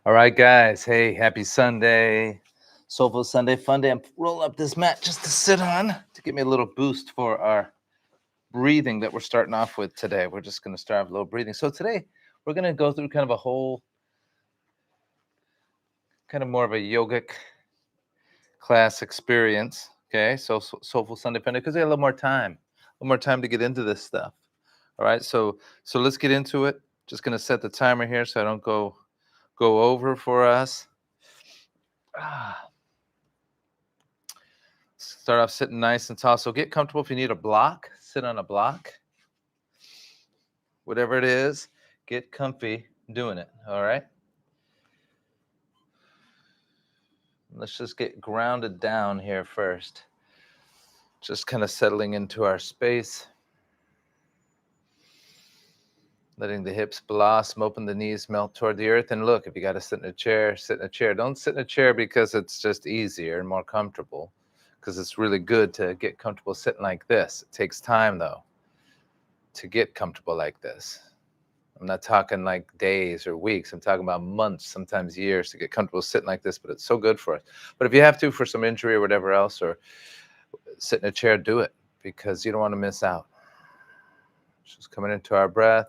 All right, guys. Hey, happy Sunday. Soulful Sunday Funday. I'm roll up this mat just to sit on to give me a little boost for our breathing that we're starting off with today. We're just going to start with a little breathing. So today we're going to go through kind of a whole, kind of more of a yogic class experience. Okay, so Soulful Sunday Funday because we have a little more time to get into this stuff. All right, so let's get into it. Just going to set the timer here so I don't go over for us. Start off sitting nice and tall. So get comfortable. If you need a block, sit on a block. Whatever it is, get comfy doing it. All right. Let's just get grounded down here first. Just kind of settling into our space. Letting the hips blossom, open the knees, melt toward the earth. And look, if you got to sit in a chair, sit in a chair. Don't sit in a chair because it's just easier and more comfortable, because it's really good to get comfortable sitting like this. It takes time, though, to get comfortable like this. I'm not talking like days or weeks. I'm talking about months, sometimes years to get comfortable sitting like this, but it's so good for us. But if you have to for some injury or whatever else, or sit in a chair, do it, because you don't want to miss out. Just coming into our breath.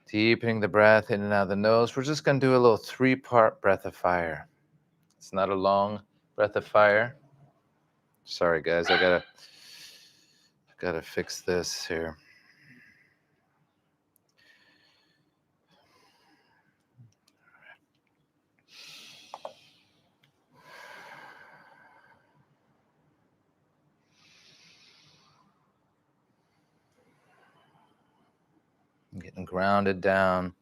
Deepening the breath in and out of the nose. We're just going to do a little 3-part breath of fire. It's not a long breath of fire. Sorry, guys. I gotta fix this here. I'm getting grounded down.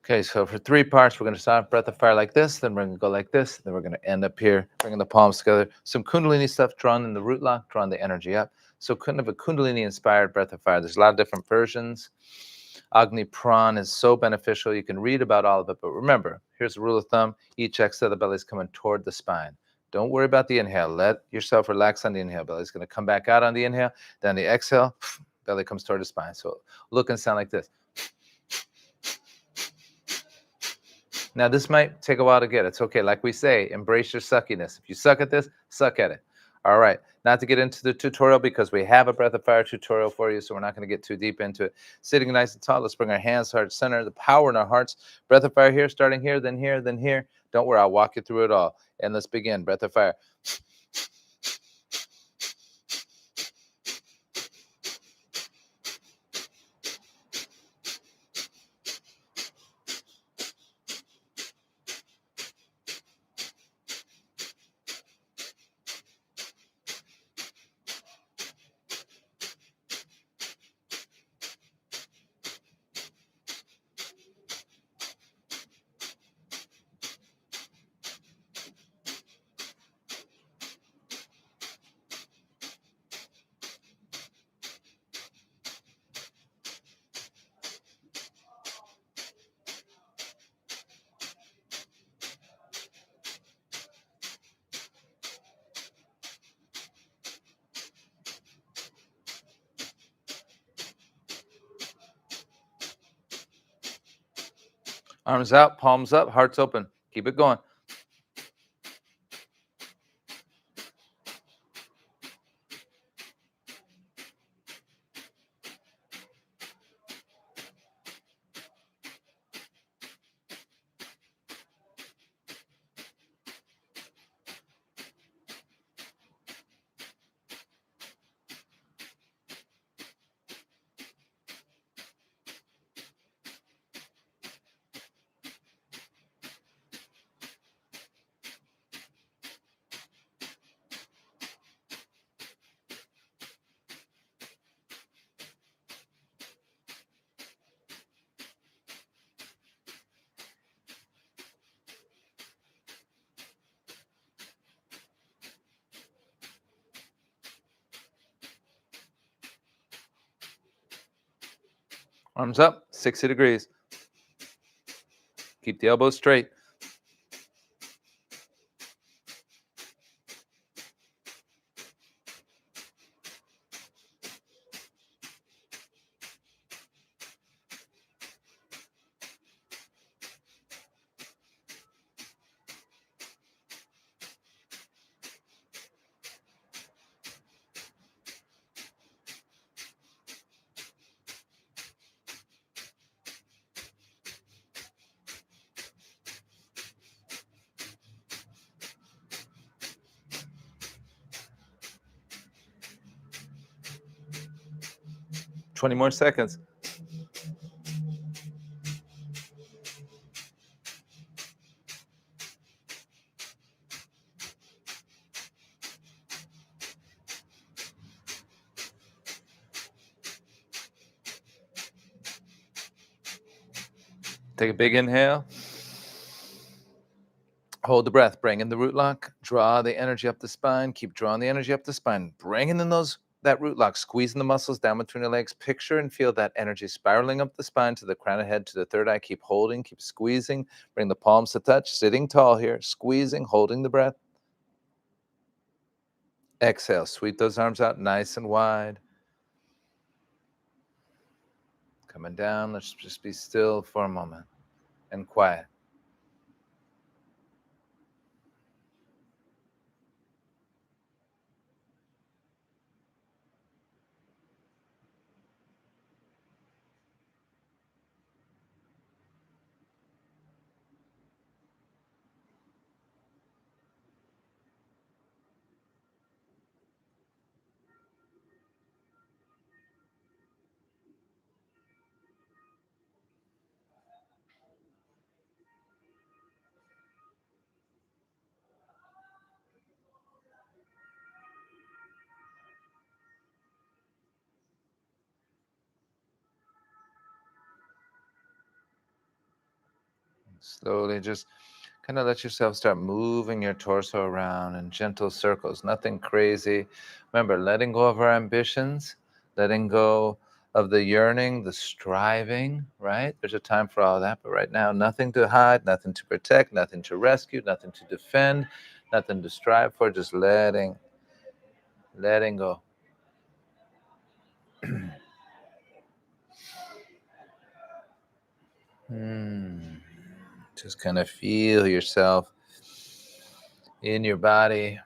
Okay, so for 3 parts, we're going to start breath of fire like this, then we're going to go like this, then we're going to end up here, bringing the palms together. Some kundalini stuff drawn in the root lock, drawing the energy up. So kind of a kundalini-inspired breath of fire. There's a lot of different versions. Agni Pran is so beneficial. You can read about all of it, but remember, here's a rule of thumb. Each exhale, the belly's coming toward the spine. Don't worry about the inhale. Let yourself relax on the inhale. Belly's going to come back out on the inhale. Then the exhale, belly comes toward the spine. So look and sound like this. Now, this might take a while to get. It's okay. Like we say, embrace your suckiness. If you suck at this, suck at it. All right. Not to get into the tutorial, because we have a breath of fire tutorial for you, so we're not going to get too deep into it. Sitting nice and tall, let's bring our hands heart center, the power in our hearts. Breath of fire here, starting here, then here, then here. Don't worry, I'll walk you through it all. And let's begin. Breath of fire. Arms out, palms up, hearts open. Keep it going. Arms up, 60 degrees. Keep the elbows straight. 20 more seconds. Take a big inhale. Hold the breath. Bring in the root lock. Draw the energy up the spine. Keep drawing the energy up the spine. Bringing in that root lock. Squeezing the muscles down between the legs. Picture and feel that energy spiraling up the spine to the crown of the head, to the third eye. Keep holding. Keep squeezing. Bring the palms to touch. Sitting tall here. Squeezing. Holding the breath. Exhale. Sweep those arms out nice and wide. Coming down. Let's just be still for a moment and quiet. Slowly just kind of let yourself start moving your torso around in gentle circles, nothing crazy. Remember, letting go of our ambitions, letting go of the yearning, the striving, right? There's a time for all that, but right now, nothing to hide, nothing to protect, nothing to rescue, nothing to defend, nothing to strive for, just letting go. Just kind of feel yourself in your body.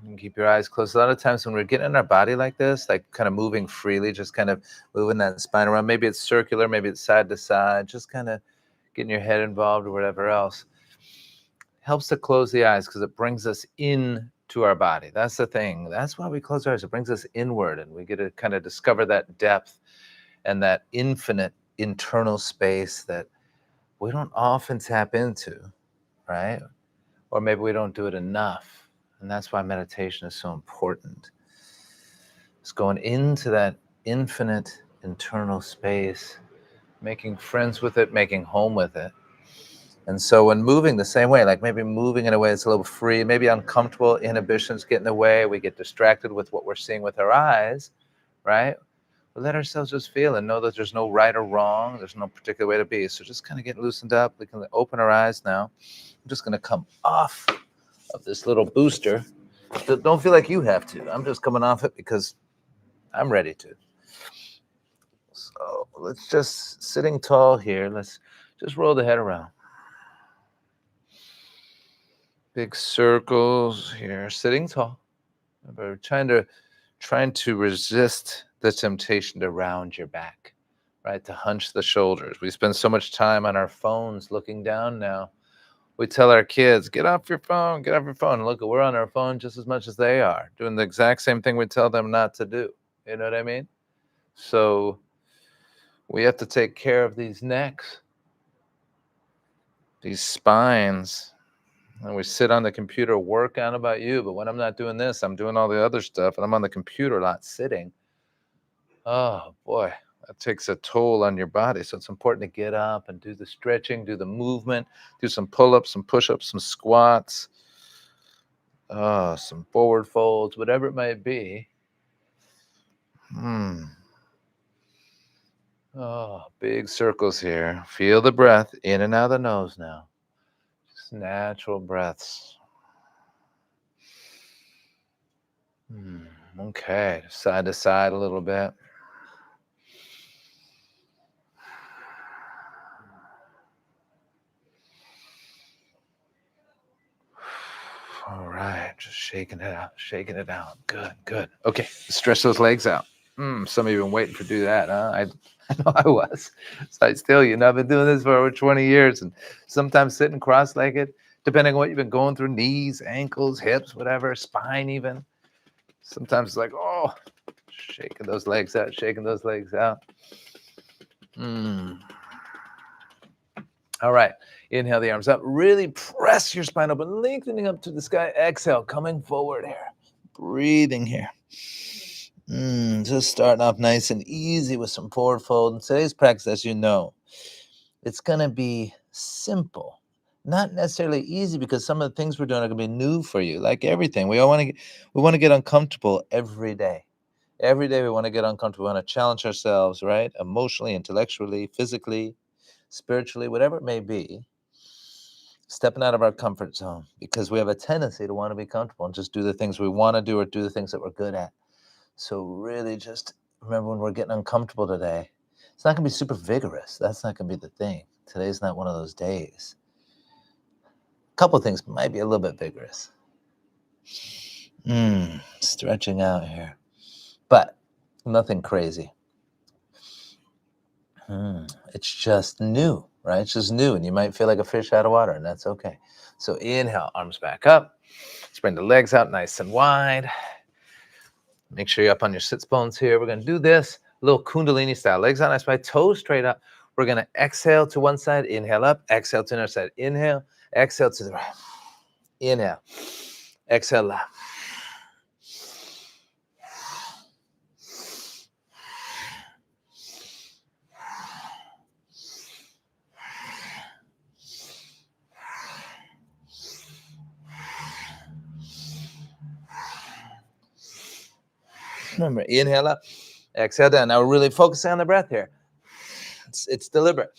You can keep your eyes closed. A lot of times when we're getting in our body like this, like kind of moving freely, just kind of moving that spine around, maybe it's circular, maybe it's side to side, just kind of getting your head involved or whatever else, helps to close the eyes because it brings us in to our body. That's the thing. That's why we close our eyes. It brings us inward, and we get to kind of discover that depth and that infinite internal space that we don't often tap into, right? Or maybe we don't do it enough. And that's why meditation is so important. It's going into that infinite internal space, making friends with it, making home with it. And so when moving the same way, like maybe moving in a way that's a little free, maybe uncomfortable, inhibitions get in the way, we get distracted with what we're seeing with our eyes, right? We let ourselves just feel and know that there's no right or wrong. There's no particular way to be. So just kind of get loosened up. We can open our eyes now. I'm just going to come off of this little booster. Don't feel like you have to. I'm just coming off it because I'm ready to. So let's just, sitting tall here, let's just roll the head around. Big circles here, sitting tall. Remember, trying to resist the temptation to round your back, right? To hunch the shoulders. We spend so much time on our phones looking down now. We tell our kids, get off your phone, get off your phone. Look, we're on our phone just as much as they are, doing the exact same thing we tell them not to do. You know what I mean? So we have to take care of these necks, these spines. And we sit on the computer, work on about you. But when I'm not doing this, I'm doing all the other stuff. And I'm on the computer, not sitting. Oh, boy, that takes a toll on your body. So it's important to get up and do the stretching, do the movement, do some pull-ups, some push-ups, some squats, some forward folds, whatever it might be. Oh, big circles here. Feel the breath in and out of the nose now. Just natural breaths. Okay, side to side a little bit. All right, just shaking it out, shaking it out. Good, good. Okay, stretch those legs out. Some of you have been waiting to do that, huh? I know I was. So I've been doing this for over 20 years, and sometimes sitting cross-legged, depending on what you've been going through, knees, ankles, hips, whatever, spine even. Sometimes it's like, oh, Shaking those legs out, shaking those legs out. All right. Inhale the arms up. Really press your spine open, lengthening up to the sky. Exhale, coming forward here. Breathing here. Just starting off nice and easy with some forward fold. And today's practice, as you know, it's going to be simple, not necessarily easy, because some of the things we're doing are going to be new for you. Like everything, we want to get uncomfortable every day. Every day we want to get uncomfortable. We want to challenge ourselves, right? Emotionally, intellectually, physically, spiritually, whatever it may be. Stepping out of our comfort zone, because we have a tendency to want to be comfortable and just do the things we want to do or do the things that we're good at. So really just remember, when we're getting uncomfortable today, it's not going to be super vigorous. That's not going to be the thing. Today's not one of those days. A couple of things might be a little bit vigorous. Stretching out here. But nothing crazy. It's just new, right? It's just new, and you might feel like a fish out of water, and that's okay. So inhale, arms back up. Spread the legs out nice and wide. Make sure you're up on your sits bones here. We're going to do this a little kundalini style. Legs out nice wide, toes straight up. We're going to exhale to one side, inhale up, exhale to the other side. Inhale, exhale to the right. Inhale, exhale left. Remember, inhale up, exhale down. Now we're really focusing on the breath here. It's deliberate.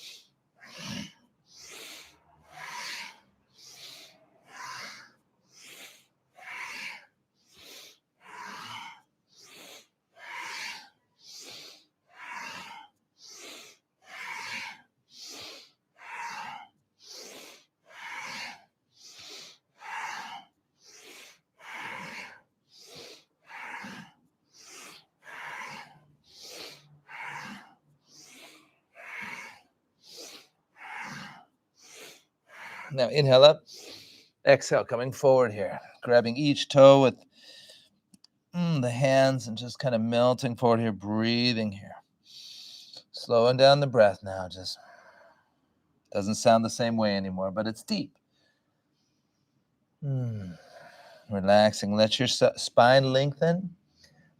Now inhale up, exhale, coming forward here. Grabbing each toe with the hands and just kind of melting forward here, breathing here. Slowing down the breath now. Just doesn't sound the same way anymore, but it's deep. Relaxing. Let your spine lengthen.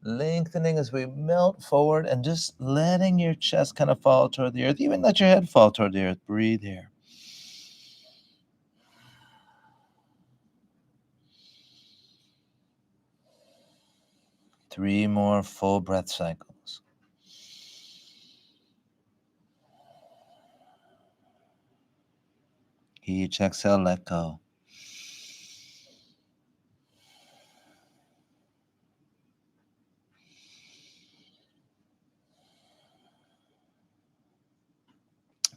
Lengthening as we melt forward, and just letting your chest kind of fall toward the earth. Even let your head fall toward the earth. Breathe here. Three more full breath cycles. Each exhale, let go.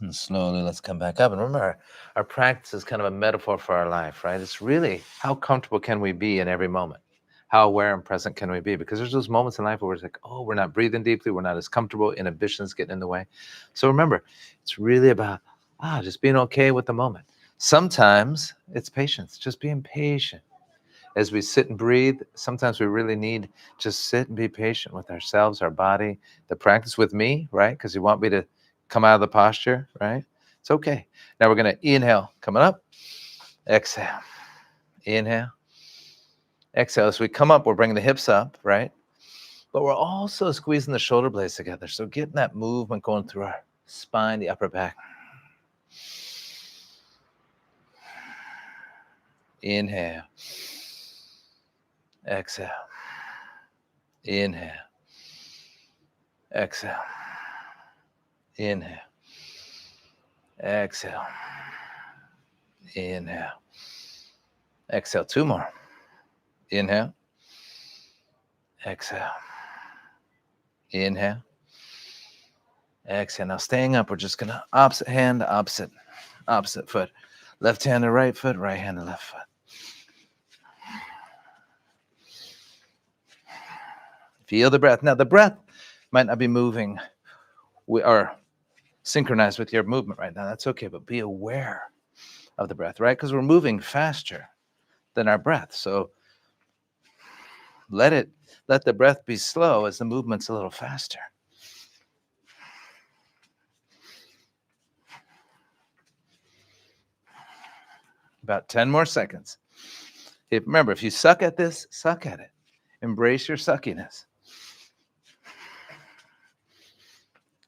And slowly, let's come back up. And remember, our practice is kind of a metaphor for our life, right? It's really, how comfortable can we be in every moment? How aware and present can we be? Because there's those moments in life where it's like, oh, we're not breathing deeply, we're not as comfortable, inhibitions getting in the way. So remember, it's really about just being okay with the moment. Sometimes it's patience, just being patient. As we sit and breathe, sometimes we really need just sit and be patient with ourselves, our body, the practice with me, right? Because you want me to come out of the posture, right? It's okay. Now we're going to inhale, coming up, exhale, inhale, exhale. As we come up, we're bringing the hips up, right? But we're also squeezing the shoulder blades together. So getting that movement going through our spine, the upper back. Inhale, exhale, inhale, exhale, inhale, exhale, inhale, exhale. Two more. Inhale, exhale, inhale, exhale. Now staying up, we're just going to opposite hand to opposite foot. Left hand to right foot, right hand to left foot. Feel the breath. Now the breath might not be moving or synchronized with your movement right now. That's okay, but be aware of the breath, right? Because we're moving faster than our breath. So Let the breath be slow as the movement's a little faster. About 10 more seconds. Remember, if you suck at this, suck at it. Embrace your suckiness.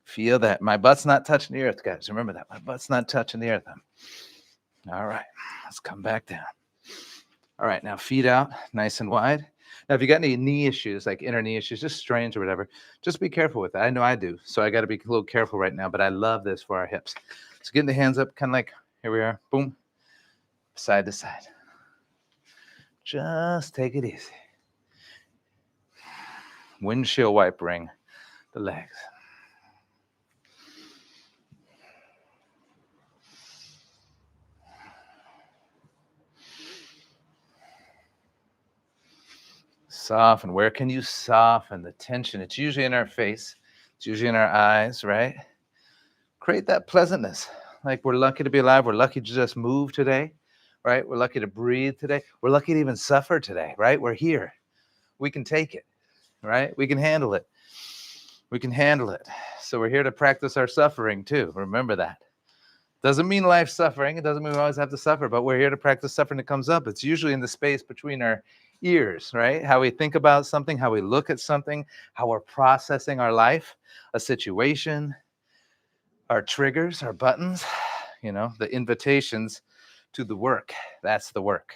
Feel that. My butt's not touching the earth, guys. Remember that. My butt's not touching the earth. All right. Let's come back down. All right. Now feet out nice and wide. Now, if you got any knee issues, like inner knee issues, just strains or whatever, just be careful with that. I know I do. So I got to be a little careful right now, but I love this for our hips. So getting the hands up, kind of like, here we are. Boom. Side to side. Just take it easy. Windshield wipering the legs. Soften. Where can you soften the tension? It's usually in our face. It's usually in our eyes, right? Create that pleasantness. Like we're lucky to be alive. We're lucky to just move today, right? We're lucky to breathe today. We're lucky to even suffer today, right? We're here. We can take it, right? We can handle it. We can handle it. So we're here to practice our suffering too. Remember that. Doesn't mean life suffering. It doesn't mean we always have to suffer, but we're here to practice suffering that comes up. It's usually in the space between our ears, right? How we think about something, how we look at something, how we're processing our life, a situation, our triggers, our buttons, the invitations to the work. That's the work.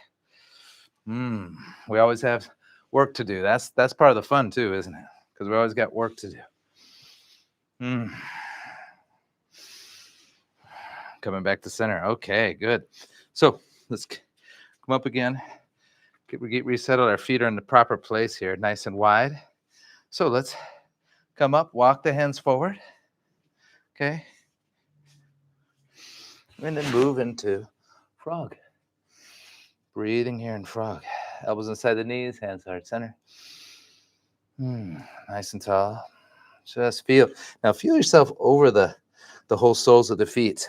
We always have work to do. That's part of the fun too, isn't it? Because we always got work to do. Coming back to center. Okay, good. So let's come up again. Get resettled. Our feet are in the proper place here, nice and wide. So let's come up, walk the hands forward. Okay. And then move into frog. Breathing here in frog. Elbows inside the knees, hands heart center. Nice and tall. Just feel. Now feel yourself over the whole soles of the feet,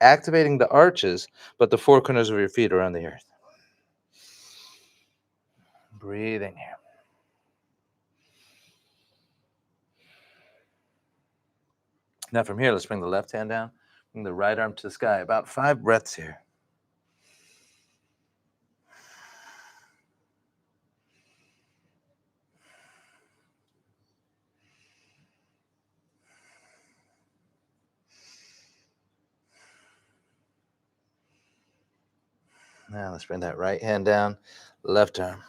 activating the arches, but the four corners of your feet are on the earth. Breathing here. Now from here, let's bring the left hand down, bring the right arm to the sky. About 5 breaths here. Now let's bring that right hand down, left arm,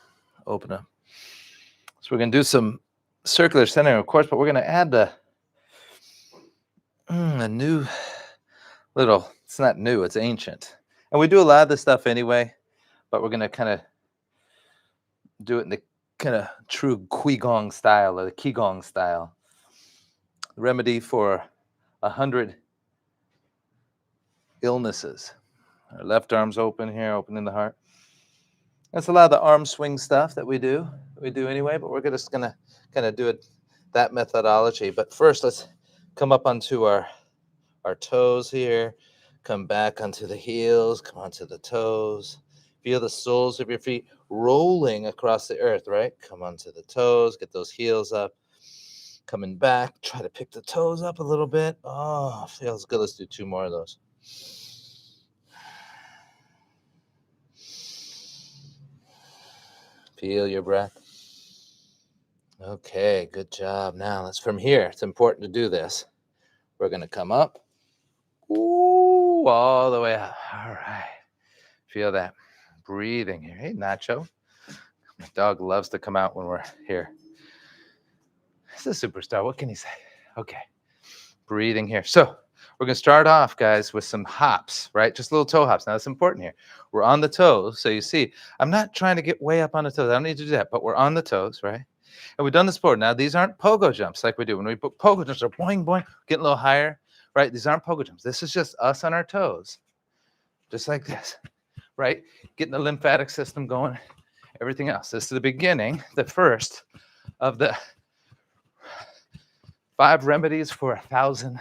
open up. So we're going to do some circular centering, of course, but we're going to add a new little, it's not new, it's ancient. And we do a lot of this stuff anyway, but we're going to kind of do it in the kind of true Quiqong style, or the Qigong style. Remedy for 100 illnesses. Our left arm's open here, opening the heart. That's a lot of the arm swing stuff that we do anyway, but we're just going to kind of do it, that methodology. But first, let's come up onto our toes here, come back onto the heels, come onto the toes. Feel the soles of your feet rolling across the earth, right? Come onto the toes, get those heels up. Coming back, try to pick the toes up a little bit. Oh, feels good. Let's do 2 more of those. Feel your breath. Okay, good job. Now let's, from here, it's important to do this. We're going to come up. Ooh, all the way up. All right. Feel that. Breathing here. Hey, Nacho. My dog loves to come out when we're here. He's a superstar. What can he say? Okay. Breathing here. So we're going to start off, guys, with some hops, right? Just little toe hops. Now, it's important here. We're on the toes. So you see, I'm not trying to get way up on the toes. I don't need to do that, but we're on the toes, right? And we've done this before. Now, these aren't pogo jumps like we do. When we put pogo jumps, are boing, boing, getting a little higher, right? These aren't pogo jumps. This is just us on our toes, just like this, right? Getting the lymphatic system going, everything else. This is the beginning, the first of the 5 remedies for 1,000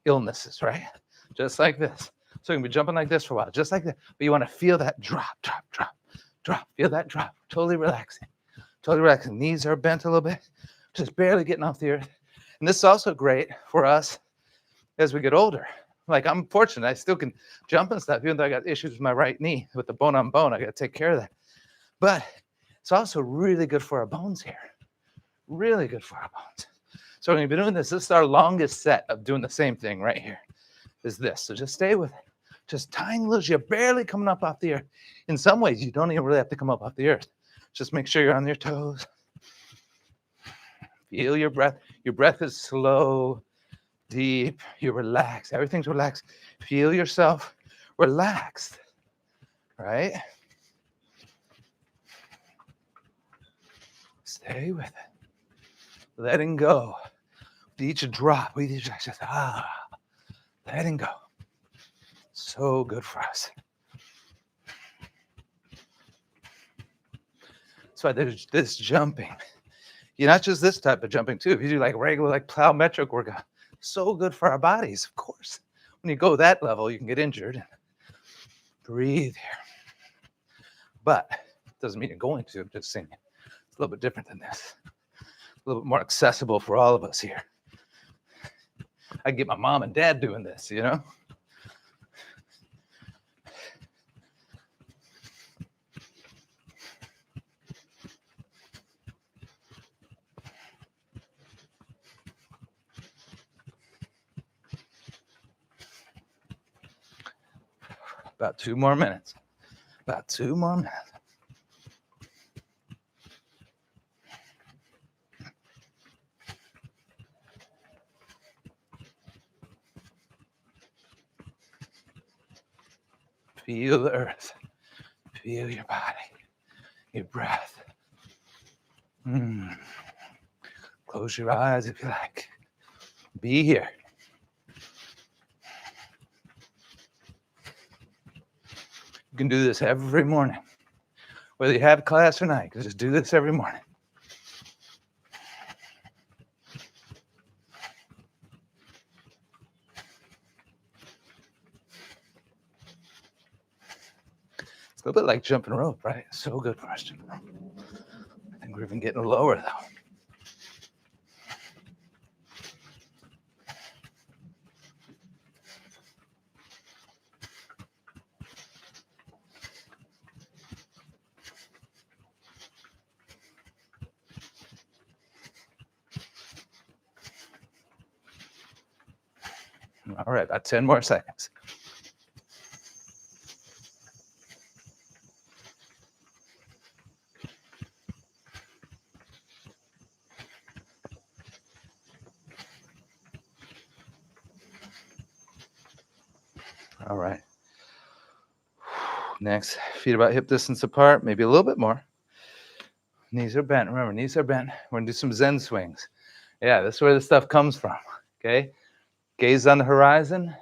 illnesses, right? Just like this. So you can be jumping like this for a while, just like that. But you want to feel that drop, drop, drop, drop. Feel that drop. Totally relaxing. Totally relaxed. Knees are bent a little bit, just barely getting off the earth. And this is also great for us as we get older. Like, I'm fortunate, I still can jump and stuff, even though I got issues with my right knee, with the bone on bone. I got to take care of that. But it's also really good for our bones here. Really good for our bones. So we're going to be doing this. This is our longest set of doing the same thing right here, is this. So just stay with it. Just tiny little, you're barely coming up off the earth. In some ways, you don't even really have to come up off the earth. Just make sure you're on your toes. Feel your breath. Your breath is slow, deep. You relax. Everything's relaxed. Feel yourself relaxed, right? Stay with it. Letting go. With each drop, with each just letting go. So good for us. That's why there's this jumping. You're not just this type of jumping too. If you do like regular, like plyometric workout, so good for our bodies, of course. When you go that level, you can get injured. Breathe here. But it doesn't mean you're going to. I'm just saying it's a little bit different than this. A little bit more accessible for all of us here. I can get my mom and dad doing this, you know? About 2 more minutes. About 2 more minutes. Feel the earth. Feel your body, your breath. Close your eyes if you like. Be here. You can do this every morning. Whether you have class or not, you can just do this every morning. It's a little bit like jumping rope, right? So good for us jumping rope. I think we're even getting lower though. All right, about 10 more seconds. All right. Next, feet about hip distance apart, maybe a little bit more. Knees are bent. Remember, knees are bent. We're going to do some Zen swings. Yeah, this is where the stuff comes from, okay? Gaze on the horizon.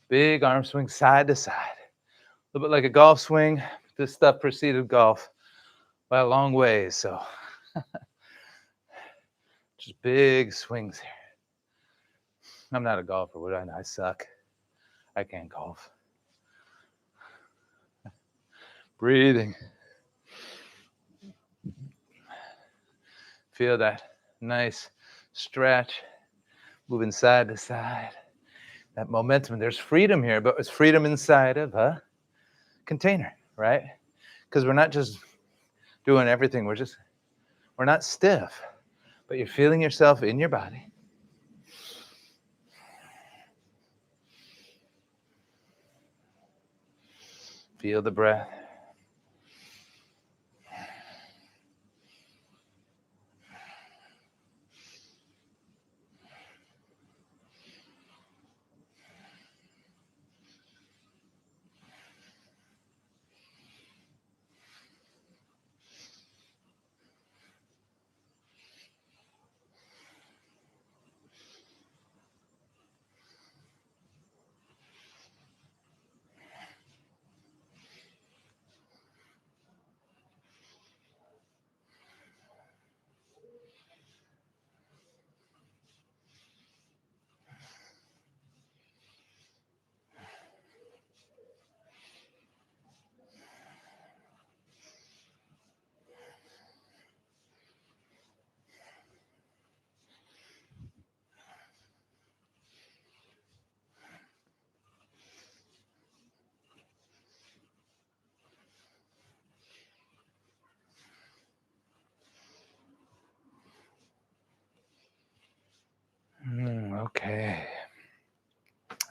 Big arm swing side to side. A little bit like a golf swing. This stuff preceded golf by a long way, so just big swings here. I'm not a golfer, would I? I suck. I can't golf. Breathing. Feel that nice stretch, moving side to side. That momentum. There's freedom here, but it's freedom inside of a container, right? Because we're not just doing everything. We're not stiff, but you're feeling yourself in your body. Feel the breath.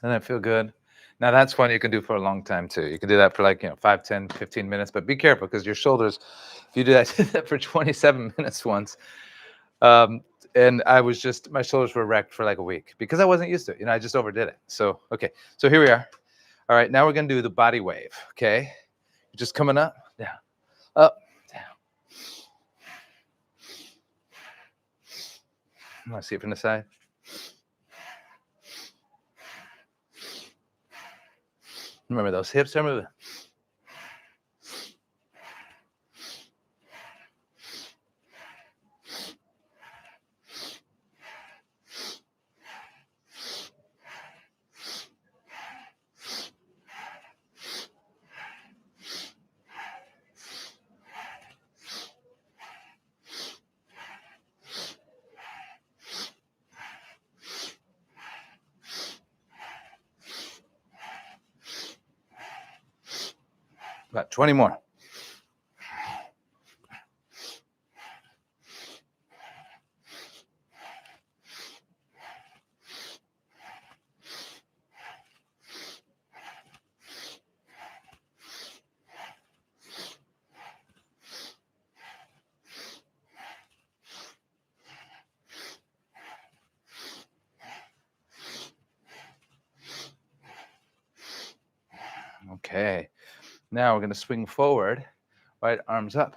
Doesn't that feel good? Now that's one you can do for a long time too. You can do that for like, 5, 10, 15 minutes, but be careful because your shoulders, if you do that, I did that for 27 minutes once. And my shoulders were wrecked for like a week because I wasn't used to it. I just overdid it. So, okay. So here we are. All right. Now we're going to do the body wave. Okay. You're just coming up, down, up, down. I want to see it from the side. Remember, those hips are moving. About 20 more. Okay. Now we're going to swing forward, right arms up.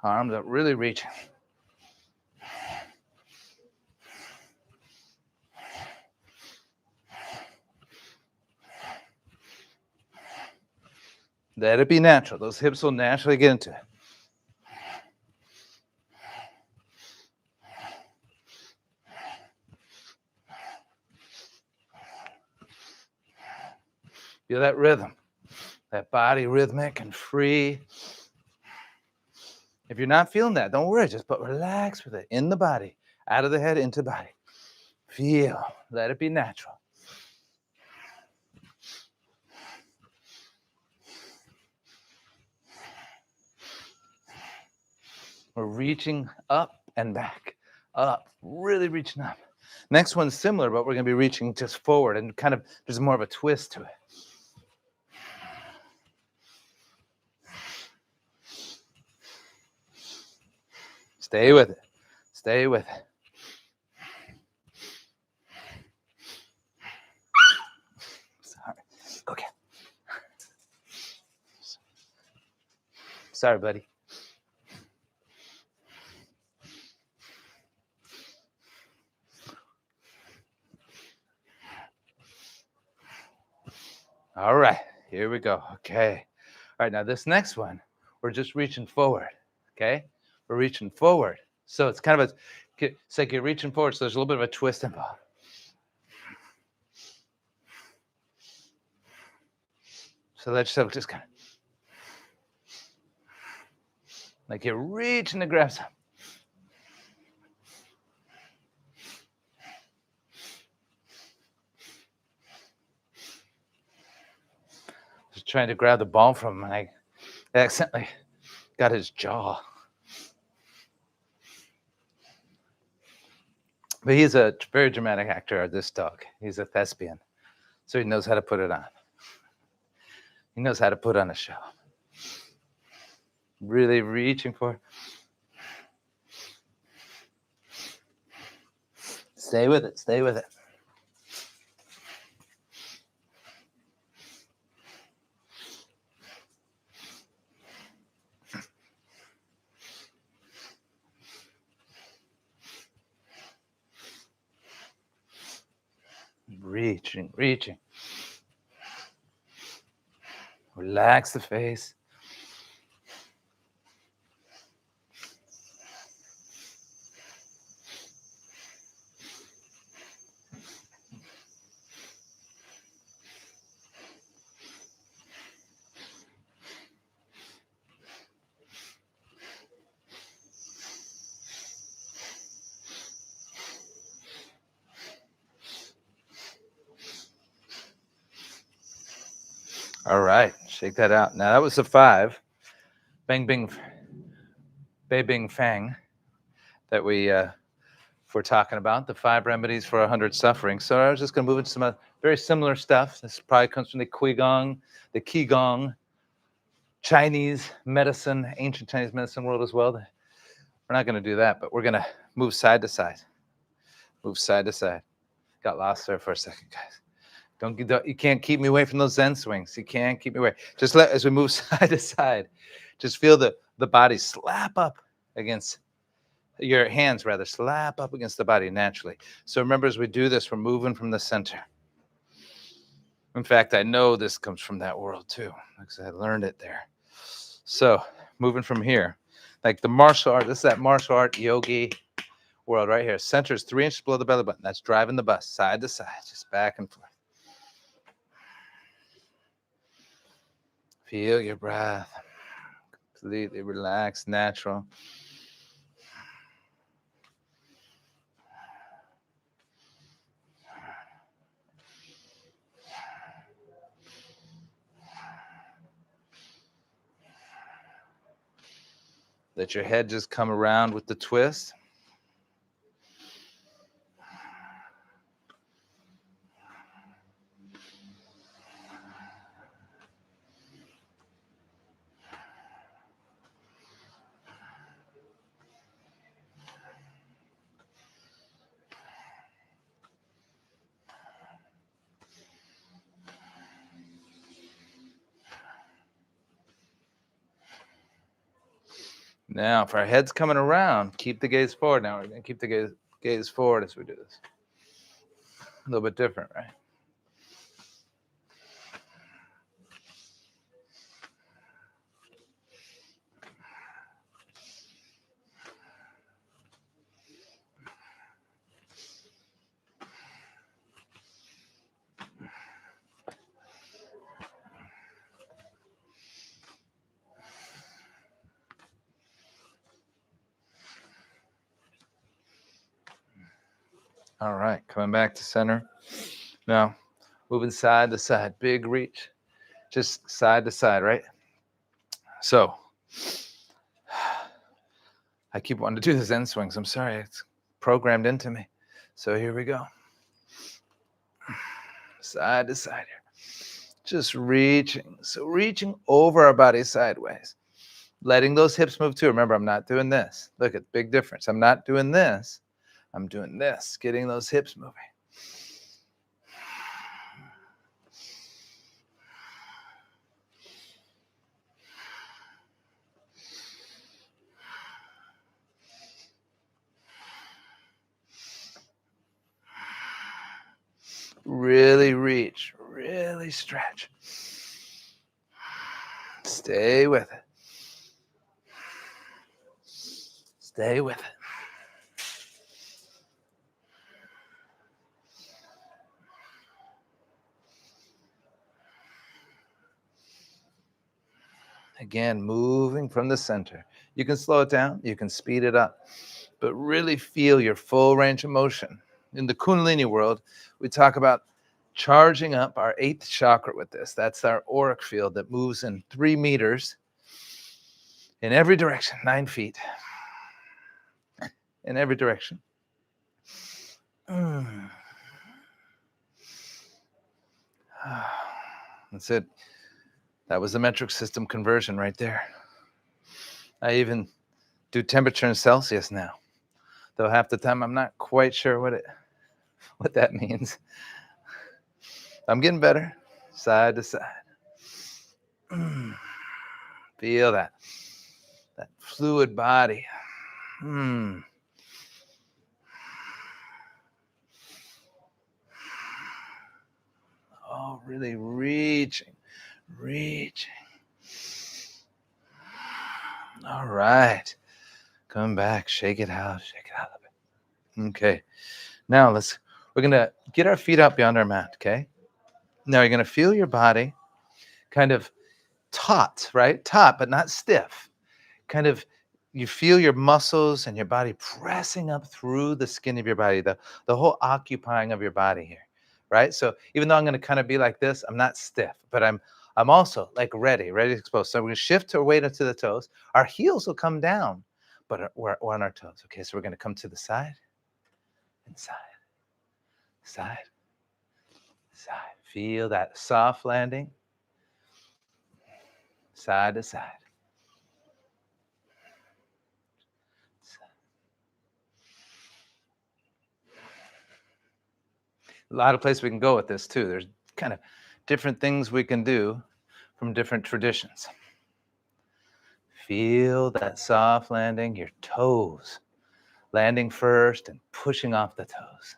Arms up, really reaching. Let it be natural. Those hips will naturally get into it. Feel that rhythm, that body rhythmic and free. If you're not feeling that, don't worry, but relax with it. In the body, out of the head, into the body. Feel, let it be natural. We're reaching up and back, up, really reaching up. Next one's similar, but we're going to be reaching just forward and kind of, there's more of a twist to it. Stay with it. Stay with it. Sorry. Okay. Sorry, buddy. All right, here we go. Okay. All right, now this next one, we're just reaching forward. Okay? We're reaching forward. So it's kind of it's like you're reaching forward, so there's a little bit of a twist involved. So let yourself just kind of, like you're reaching to grab something. Just trying to grab the ball from him, and I accidentally got his jaw. But he's a very dramatic actor, this dog. He's a thespian. So he knows how to put it on. He knows how to put on a show. Really reaching for it. Stay with it. Stay with it. Reaching, reaching. Relax the face. All right, shake that out. Now that was the 5, Bai Bing Fang, that we if we're talking about the 5 remedies for 100 suffering. So I was just going to move into some very similar stuff. This probably comes from the Qigong, Chinese medicine, ancient Chinese medicine world as well. We're not going to do that, but we're going to move side to side. Move side to side. Got lost there for a second, guys. You can't keep me away from those Zen swings. You can't keep me away. Just as we move side to side, just feel the body slap up against your hands, rather slap up against the body naturally. So remember, as we do this, we're moving from the center. In fact, I know this comes from that world too, because I learned it there. So moving from here, like the martial art, this is that martial art yogi world right here. Center is 3 inches below the belly button. That's driving the bus side to side, just back and forth. Feel your breath. Completely relaxed, natural. Let your head just come around with the twist. Now, if our head's coming around, keep the gaze forward. Now we're going to keep the gaze forward as we do this. A little bit different, right? All right, coming back to center. Now, moving side to side, big reach, just side to side, right? So, I keep wanting to do the Zen swings. I'm sorry, it's programmed into me. So here we go. Side to side here. Just reaching. So reaching over our body sideways. Letting those hips move too. Remember, I'm not doing this. Look at the big difference. I'm not doing this. I'm doing this, getting those hips moving. Really reach, really stretch. Stay with it. Stay with it. Again, moving from the center. You can slow it down, you can speed it up, but really feel your full range of motion. In the Kundalini world, we talk about charging up our 8th chakra with this. That's our auric field that moves in 3 meters in every direction, 9 feet in every direction. That's it. That was the metric system conversion right there. I even do temperature in Celsius now, though half the time I'm not quite sure what that means. I'm getting better, side to side. Feel that fluid body. Oh, really reaching. All right. Come back, shake it out a bit. Okay. Now we're going to get our feet up beyond our mat, okay? Now you're going to feel your body kind of taut, right? Taut, but not stiff. Kind of, you feel your muscles and your body pressing up through the skin of your body, the whole occupying of your body here, right? So even though I'm going to kind of be like this, I'm not stiff, but I'm also like ready to expose. So we're going to shift our weight up to the toes. Our heels will come down, but we're on our toes. Okay, so we're going to come to the side. inside, side, side. Feel that soft landing, side to side. A lot of places we can go with this too. There's kind of different things we can do from different traditions. Feel that soft landing, your toes landing first and pushing off the toes.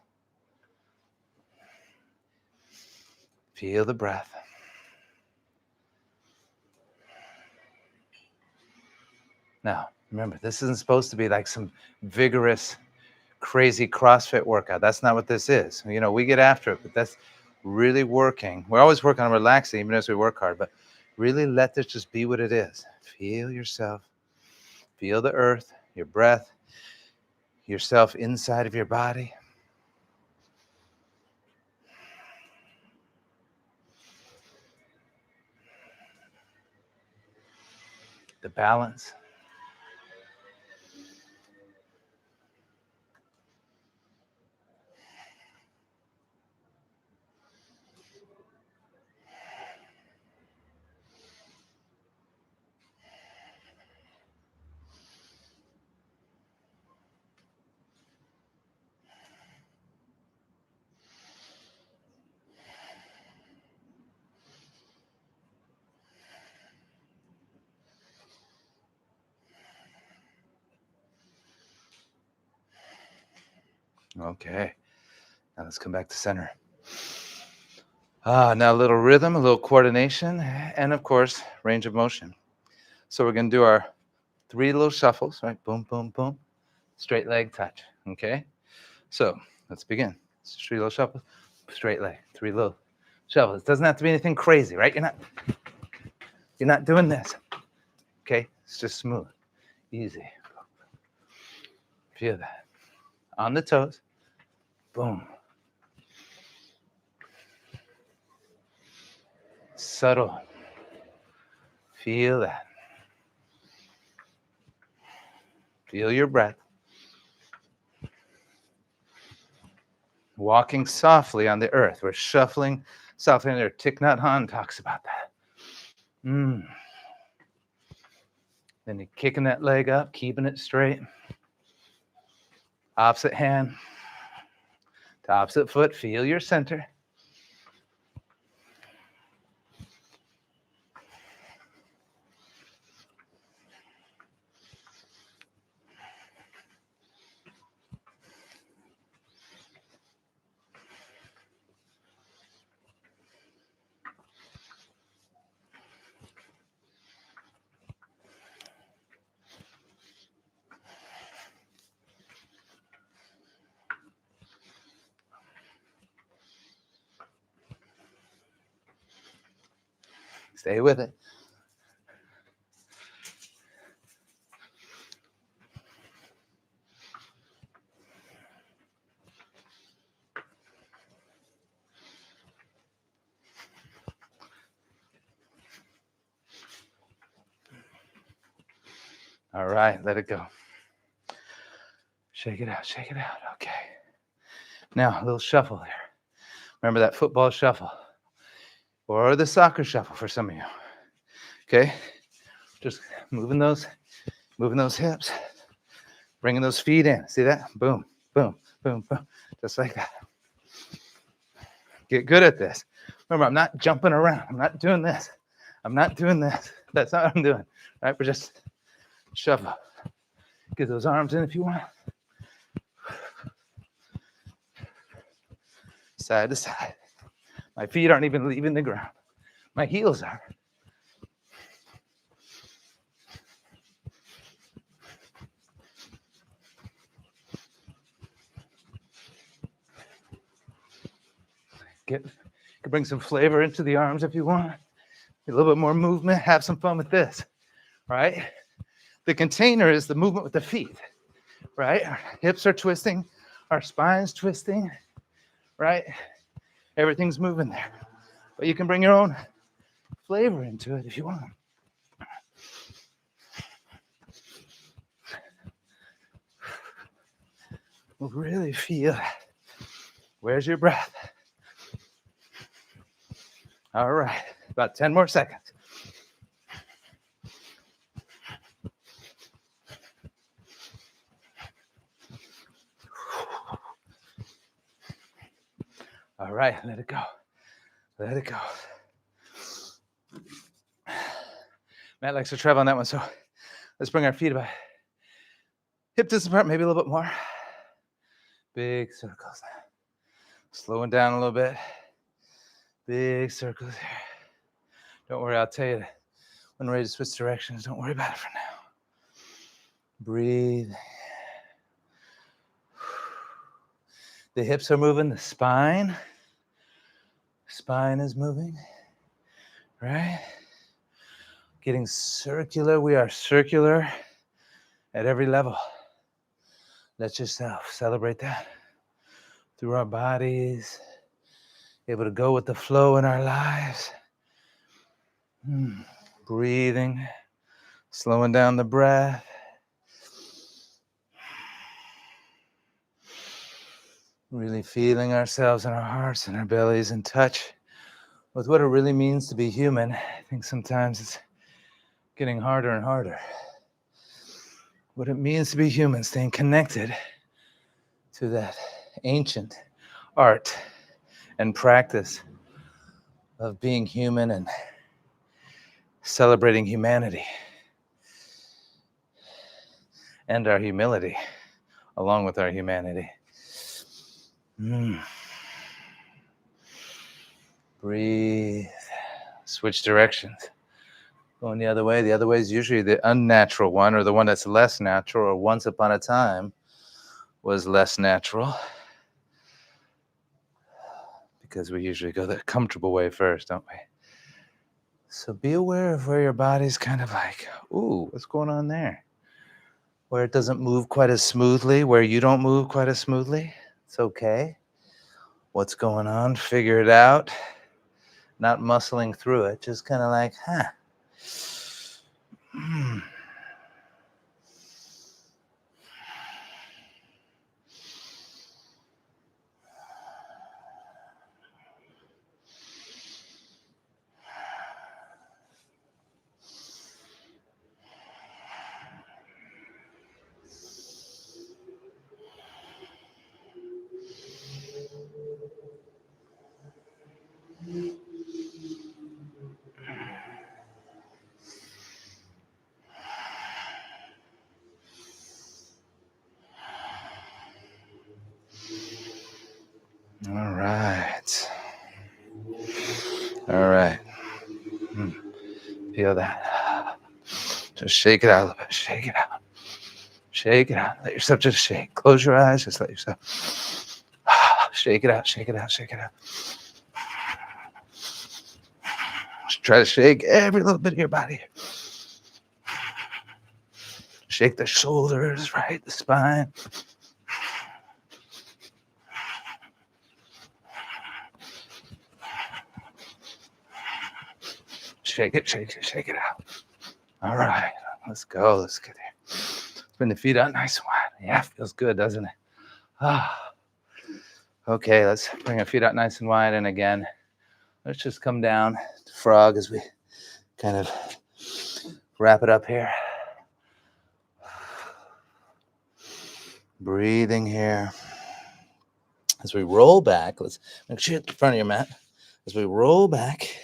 Feel the breath. Now, remember, this isn't supposed to be like some vigorous, crazy CrossFit workout. That's not what this is. You know, we get after it, but that's really working. We're always working on relaxing, even as we work hard, but really let this just be what it is. Feel yourself. Feel the earth, your breath, yourself inside of your body. The balance. Okay. Now let's come back to center. Now a little rhythm, a little coordination, and of course, range of motion. So we're going to do our 3 little shuffles, right? Boom, boom, boom. Straight leg touch, okay? So let's begin. 3 little shuffles, straight leg, 3 little shuffles. It doesn't have to be anything crazy, right? You're not doing this, okay? It's just smooth, easy. Feel that. On the toes, boom. Subtle. Feel that. Feel your breath. Walking softly on the earth. We're shuffling softly on the earth. Thich Nhat Hanh talks about that. Then you're kicking that leg up, keeping it straight. Opposite hand to opposite foot. Feel your center. Stay with it. All right, let it go. Shake it out, shake it out. Okay. Now, a little shuffle there. Remember that football shuffle or the soccer shuffle for some of you. Okay? Just moving those hips, bringing those feet in. See that? Boom, boom, boom, boom. Just like that. Get good at this. Remember, I'm not jumping around. I'm not doing this. I'm not doing this. That's not what I'm doing. Right? We're just shuffle. Get those arms in if you want. Side to side. My feet aren't even leaving the ground. My heels are. You can bring some flavor into the arms if you want. A little bit more movement. Have some fun with this, right? The container is the movement with the feet, right? Our hips are twisting. Our spine's twisting, right? Everything's moving there. But you can bring your own flavor into it if you want. We'll really feel that. Where's your breath? All right, about 10 more seconds. All right, let it go. Let it go. Matt likes to travel on that one, so let's bring our feet about hip distance apart, maybe a little bit more. Big circles. Slowing down a little bit. Big circles here. Don't worry, I'll tell you when we're ready to switch directions. Don't worry about it for now. Breathe. The hips are moving, the spine. Spine is moving, right? Getting circular. We are circular at every level. Let yourself celebrate that through our bodies, able to go with the flow in our lives. Breathing, slowing down the breath. Really feeling ourselves in our hearts and our bellies in touch with what it really means to be human. I think sometimes it's getting harder and harder. What it means to be human, staying connected to that ancient art and practice of being human and celebrating humanity and our humility along with our humanity. Breathe. Switch directions. Going the other way. The other way is usually the unnatural one, or the one that's less natural, or once upon a time was less natural. Because we usually go the comfortable way first, don't we? So be aware of where your body's kind of like, ooh, what's going on there? Where it doesn't move quite as smoothly, where you don't move quite as smoothly. It's okay. What's going on? Figure it out. Not muscling through it, just kind of like, All right. All right. Feel that. Just shake it out a little bit. Shake it out. Shake it out. Let yourself just shake. Close your eyes. Just let yourself shake it out. Shake it out. Shake it out. Just try to shake every little bit of your body. Shake the shoulders, right? The spine. Shake it, shake it, shake it out. All right, let's go. Let's get here. Bring the feet out nice and wide. Yeah, feels good, doesn't it? Okay, let's bring our feet out nice and wide. And again, let's just come down to frog as we kind of wrap it up here. Breathing here. As we roll back, let's make sure you're at the front of your mat. As we roll back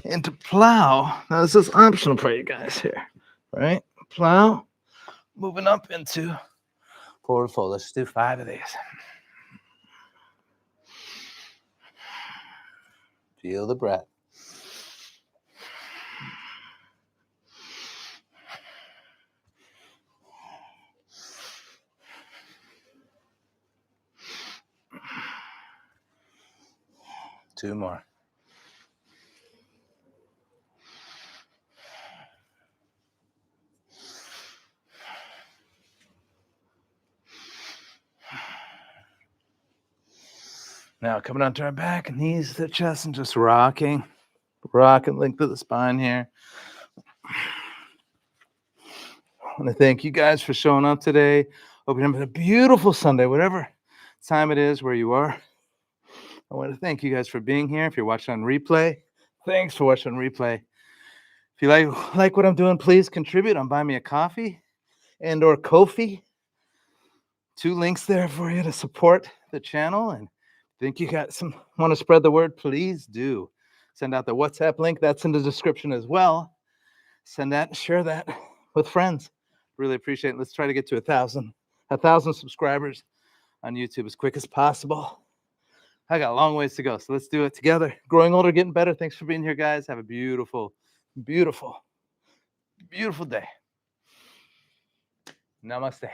into plow. Now, this is optional for you guys here, right? Plow, moving up into forward fold. Let's do 5 of these. Feel the breath. Two more. Now coming onto our back, knees to the chest, and just rocking length of the spine here. I want to thank you guys for showing up today. Hope you're having a beautiful Sunday, whatever time it is where you are. I want to thank you guys for being here. If you're watching on replay, thanks for watching on replay. If you like what I'm doing, please contribute on Buy Me a Coffee and or Ko-fi. 2 links there for you to support the channel. And think you got some, want to spread the word, please do. Send out the WhatsApp link. That's in the description as well. Send that, share that with friends. Really appreciate it. Let's try to get to 1,000 subscribers on YouTube as quick as possible. I got a long ways to go, so let's do it together. Growing older, getting better. Thanks for being here, guys. Have a beautiful, beautiful, beautiful day. Namaste.